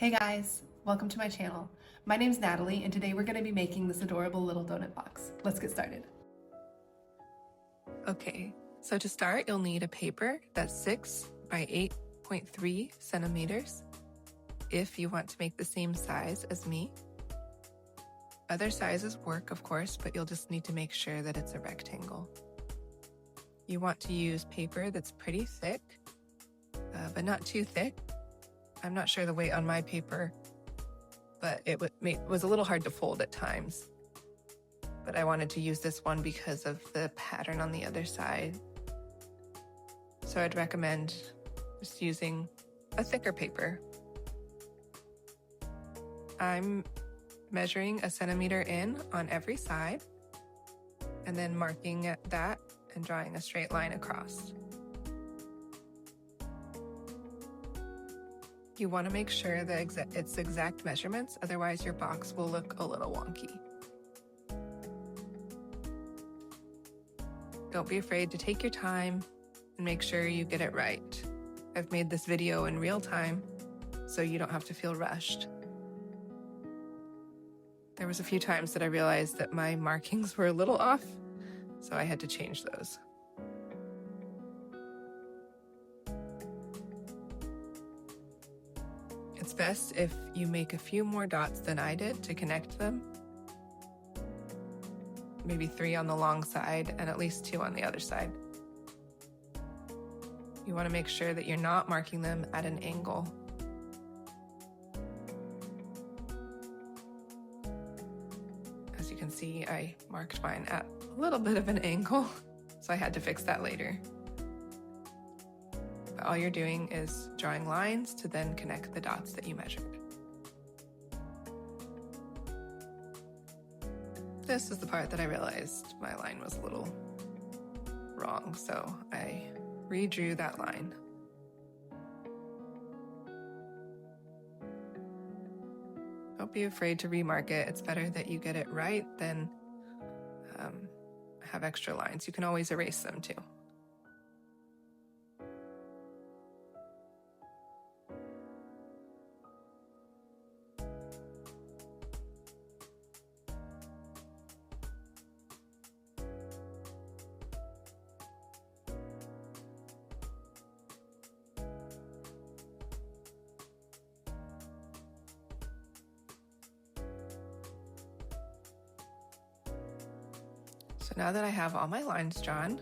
Hey guys, welcome to my channel. My name's Natalie and today we're going to be making this adorable little donut box. Let's get started. Okay, so to start you'll need a paper that's 6 by 8.3 centimeters if you want to make the same size as me. Other sizes work, of course, but you'll just need to make sure that it's a rectangle. You want to use paper that's pretty thick, but not too thick. I'm not sure the weight on my paper, but it was a little hard to fold at times. But I wanted to use this one because of the pattern on the other side. So I'd recommend just using a thicker paper. I'm measuring 1 centimeter in on every side and then marking that and drawing a straight line across. You want to make sure that it's exact measurements, otherwise your box will look a little wonky. Don't be afraid to take your time and make sure you get it right. I've made this video in real time, so you don't have to feel rushed. There was a few times that I realized that my markings were a little off, so I had to change those. It's best if you make a few more dots than I did to connect them. Maybe 3 on the long side and at least 2 on the other side. You want to make sure that you're not marking them at an angle. As you can see, I marked mine at a little bit of an angle, so I had to fix that later. But all you're doing is drawing lines to then connect the dots that you measured. This is the part that I realized my line was a little wrong, so I redrew that line. Don't be afraid to remark it. It's better that you get it right than have extra lines. You can always erase them too. So now that I have all my lines drawn,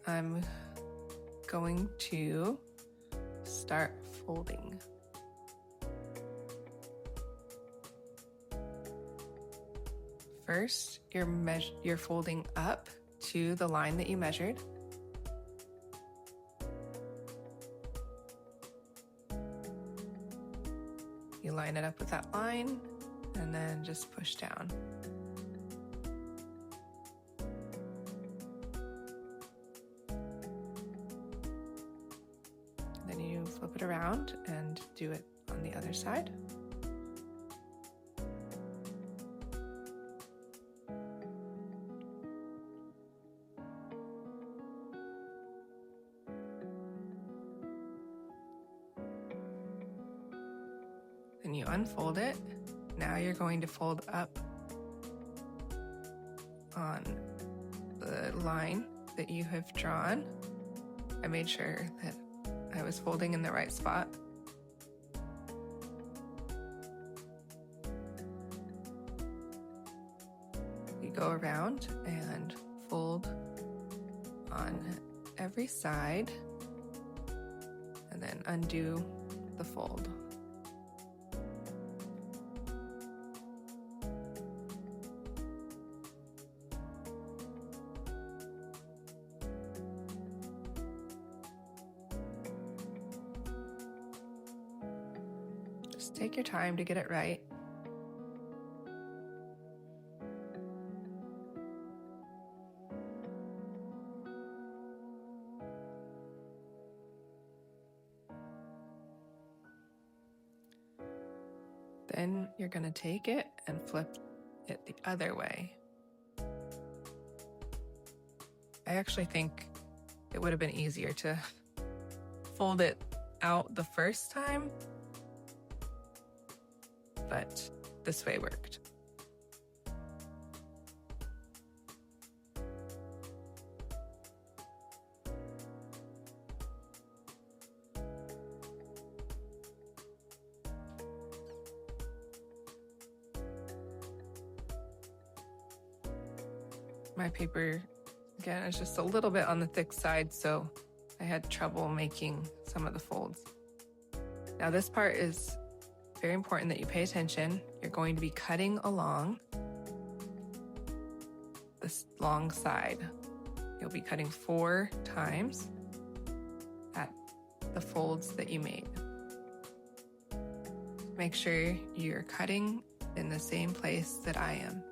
I'm going to start folding. First, you're folding up to the line that you measured. You line it up with that line and then just push down. Then you flip it around and do it on the other side. Then you unfold it. Now you're going to fold up on the line that you have drawn. I made sure that I was folding in the right spot. You go around and fold on every side and then undo the fold. Just take your time to get it right. Then you're going to take it and flip it the other way. I actually think it would have been easier to fold it out the first time but this way worked. My paper, again, is just a little bit on the thick side, so I had trouble making some of the folds. Now this part is very important that you pay attention. You're going to be cutting along this long side. You'll be cutting 4 times at the folds that you made. Make sure you're cutting in the same place that I am.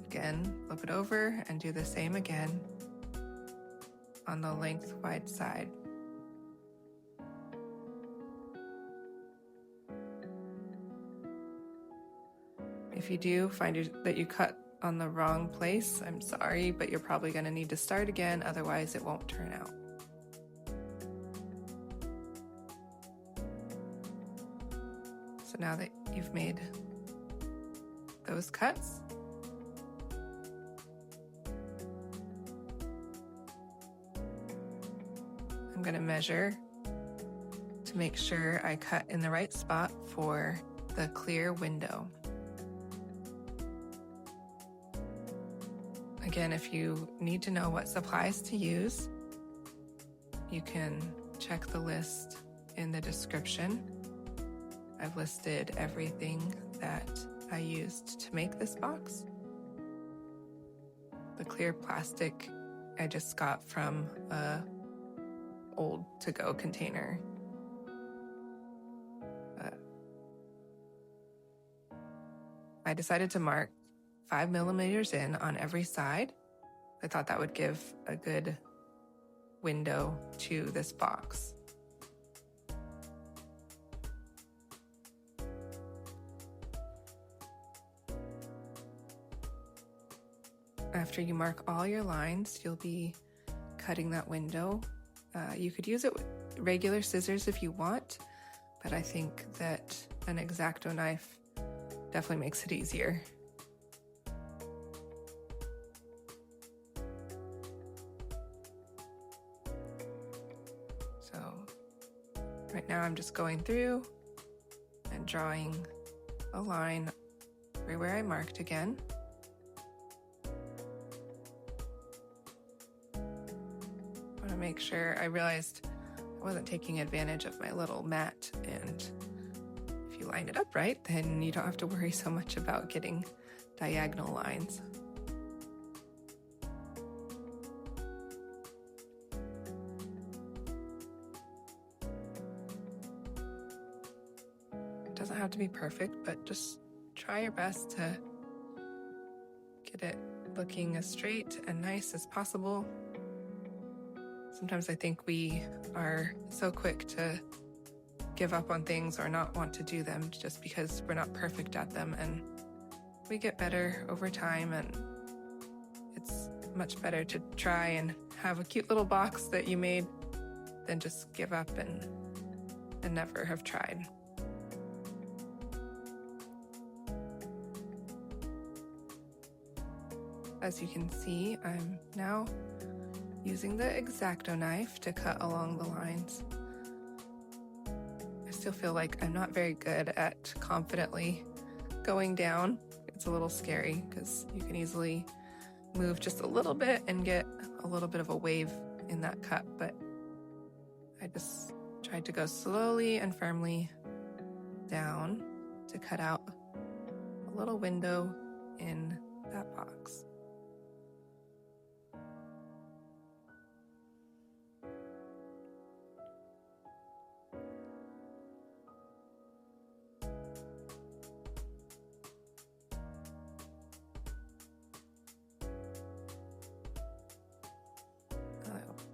Again, flip it over and do the same again on the lengthwise side. If you do find that you cut on the wrong place, I'm sorry, but you're probably going to need to start again, otherwise it won't turn out. So now that you've made those cuts, I'm going to measure to make sure I cut in the right spot for the clear window. Again, if you need to know what supplies to use, you can check the list in the description. I've listed everything that I used to make this box. The clear plastic I just got from a old to-go container. I decided to mark 5 millimeters in on every side. I thought that would give a good window to this box. After you mark all your lines, you'll be cutting that window. You could use it with regular scissors if you want, but I think that an Exacto knife definitely makes it easier. So right now I'm just going through and drawing a line everywhere I marked again. I want to make sure. I realized I wasn't taking advantage of my little mat, and if you line it up right, then you don't have to worry so much about getting diagonal lines. It doesn't have to be perfect, but just try your best to get it looking as straight and nice as possible. Sometimes I think we are so quick to give up on things or not want to do them just because we're not perfect at them, and we get better over time, and it's much better to try and have a cute little box that you made than just give up and never have tried. As you can see, I'm now using the Exacto knife to cut along the lines. I still feel like I'm not very good at confidently going down. It's a little scary because you can easily move just a little bit and get a little bit of a wave in that cut, but I just tried to go slowly and firmly down to cut out a little window in that box.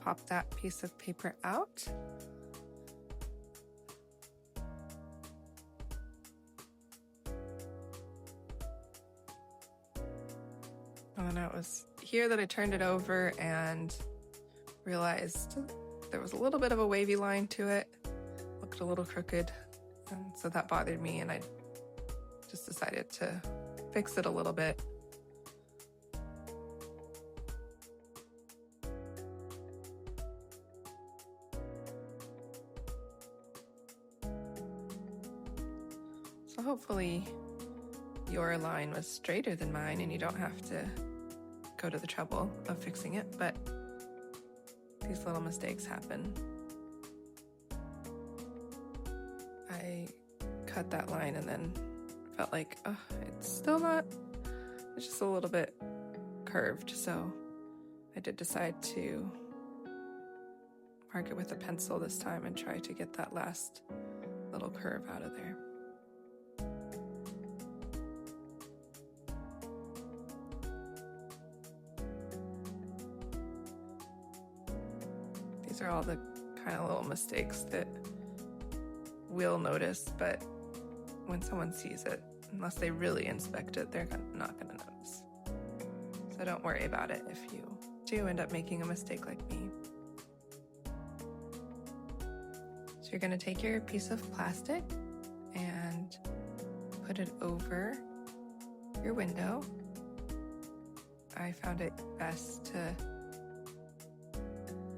Pop that piece of paper out. And it was here that I turned it over and realized there was a little bit of a wavy line to it. Looked a little crooked. And so that bothered me, and I just decided to fix it a little bit. So hopefully your line was straighter than mine and you don't have to go to the trouble of fixing it, but these little mistakes happen. I cut that line and then felt like, oh, it's just a little bit curved, so I did decide to mark it with a pencil this time and try to get that last little curve out of there. These are all the kind of little mistakes that we'll notice, but when someone sees it, unless they really inspect it, they're not going to notice. So don't worry about it if you do end up making a mistake like me. So you're going to take your piece of plastic and put it over your window. I found it best to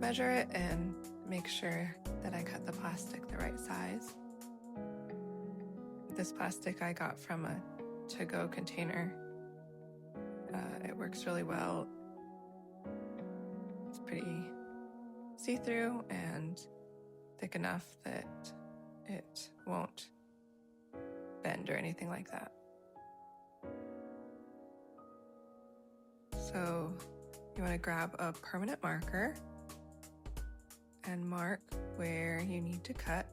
measure it and make sure that I cut the plastic the right size. This plastic I got from a to-go container. It works really well. It's pretty see-through and thick enough that it won't bend or anything like that. So you want to grab a permanent marker and mark where you need to cut.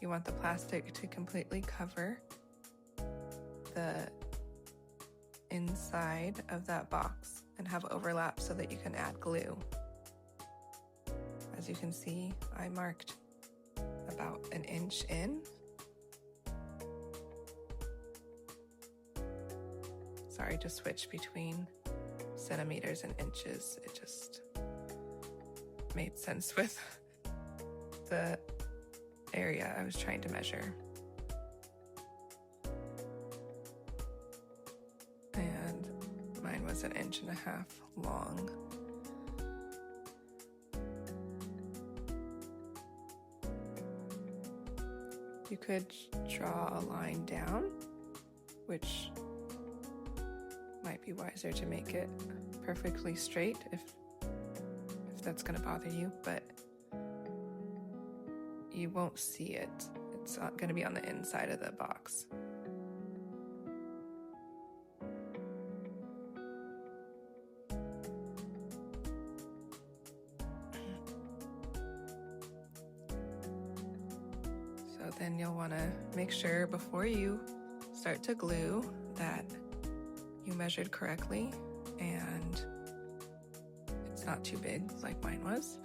You want the plastic to completely cover the inside of that box and have overlap so that you can add glue. As you can see, I marked about 1 inch in. Sorry to switch between centimeters and inches. It just made sense with the area I was trying to measure. And mine was 1.5 inches long. You could draw a line down, which might be wiser to make it perfectly straight if that's going to bother you, but you won't see it. It's going to be on the inside of the box. So then you'll want to make sure before you start to glue that you measured correctly and it's not too big like mine was.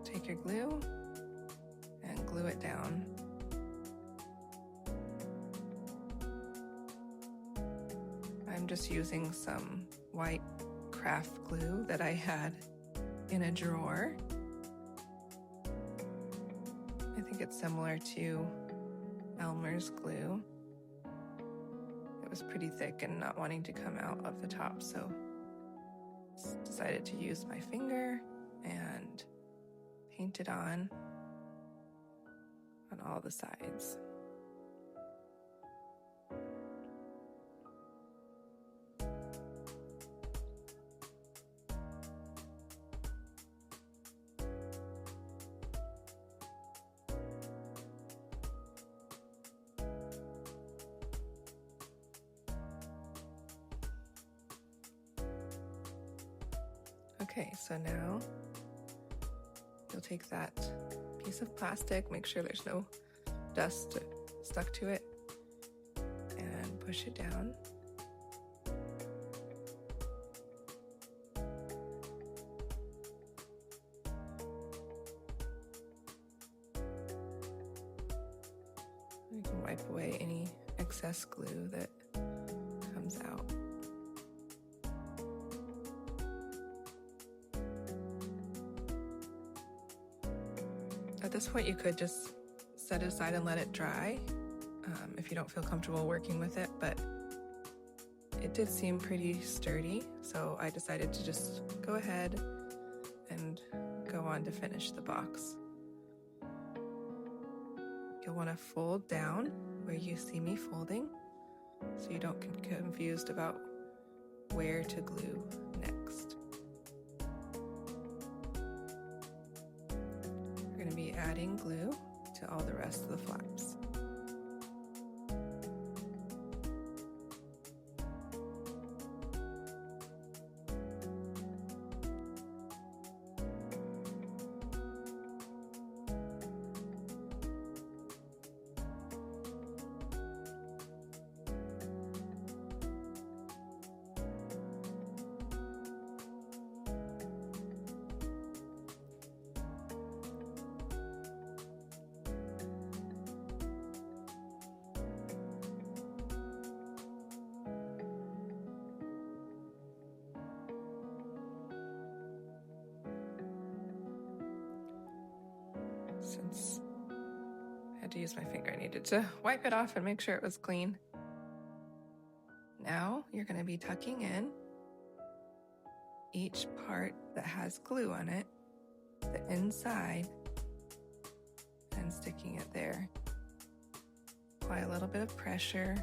Take your glue and glue it down. I'm just using some white craft glue that I had in a drawer. I think it's similar to Elmer's glue. It was pretty thick and not wanting to come out of the top, so decided to use my finger and paint it on all the sides. Okay, so now you'll take that piece of plastic, make sure there's no dust stuck to it, and push it down. You can wipe away any excess glue that comes out. At this point, you could just set it aside and let it dry if you don't feel comfortable working with it, but it did seem pretty sturdy, so I decided to just go ahead and go on to finish the box. You'll want to fold down where you see me folding so you don't get confused about where to glue next. We're going to be adding glue to all the rest of the flaps. Since I had to use my finger, I needed to wipe it off and make sure it was clean. Now you're going to be tucking in each part that has glue on it, the inside, and sticking it there. Apply a little bit of pressure.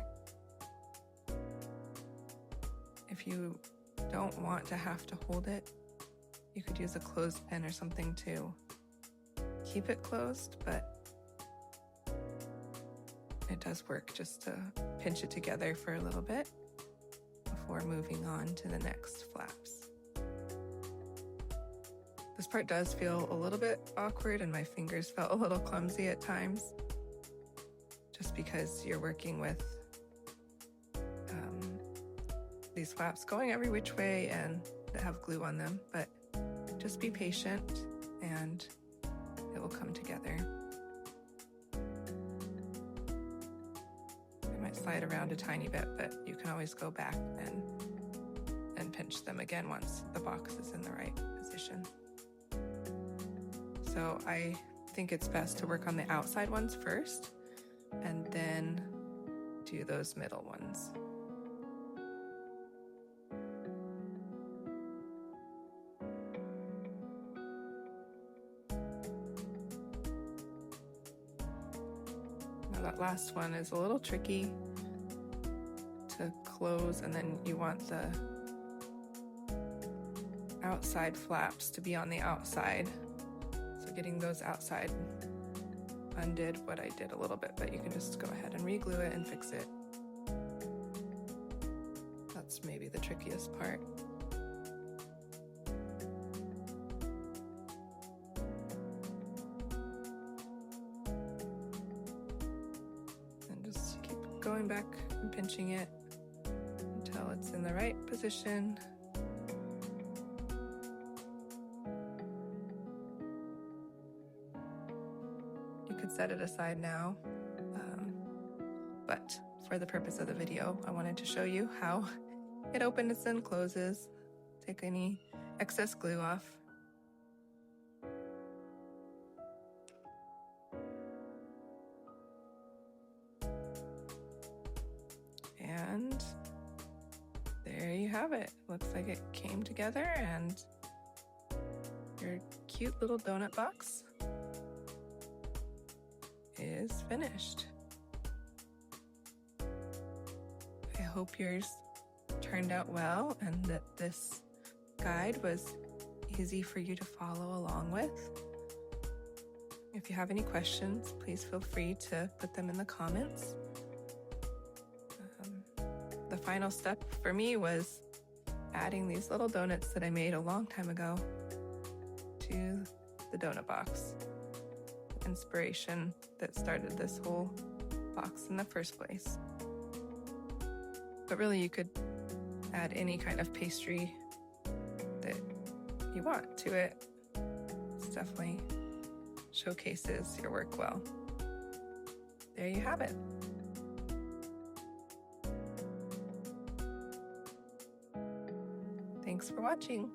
If you don't want to have to hold it, you could use a clothespin or something to keep it closed, but it does work just to pinch it together for a little bit before moving on to the next flaps. This part does feel a little bit awkward and my fingers felt a little clumsy at times, just because you're working with these flaps going every which way and that have glue on them, but just be patient and it will come together. It might slide around a tiny bit, but you can always go back and pinch them again once the box is in the right position. So I think it's best to work on the outside ones first and then do those middle ones. That last one is a little tricky to close, and then you want the outside flaps to be on the outside. So getting those outside undid what I did a little bit, but you can just go ahead and re-glue it and fix it. That's maybe the trickiest part. Going back and pinching it until it's in the right position. You could set it aside now, but for the purpose of the video, I wanted to show you how it opens and closes. Take any excess glue off. And there you have it. Looks like it came together and your cute little donut box is finished. I hope yours turned out well and that this guide was easy for you to follow along with. If you have any questions, please feel free to put them in the comments. The final step for me was adding these little donuts that I made a long time ago to the donut box. The inspiration that started this whole box in the first place. But really you could add any kind of pastry that you want to it. It's definitely showcases your work well. There you have it. Thanks for watching.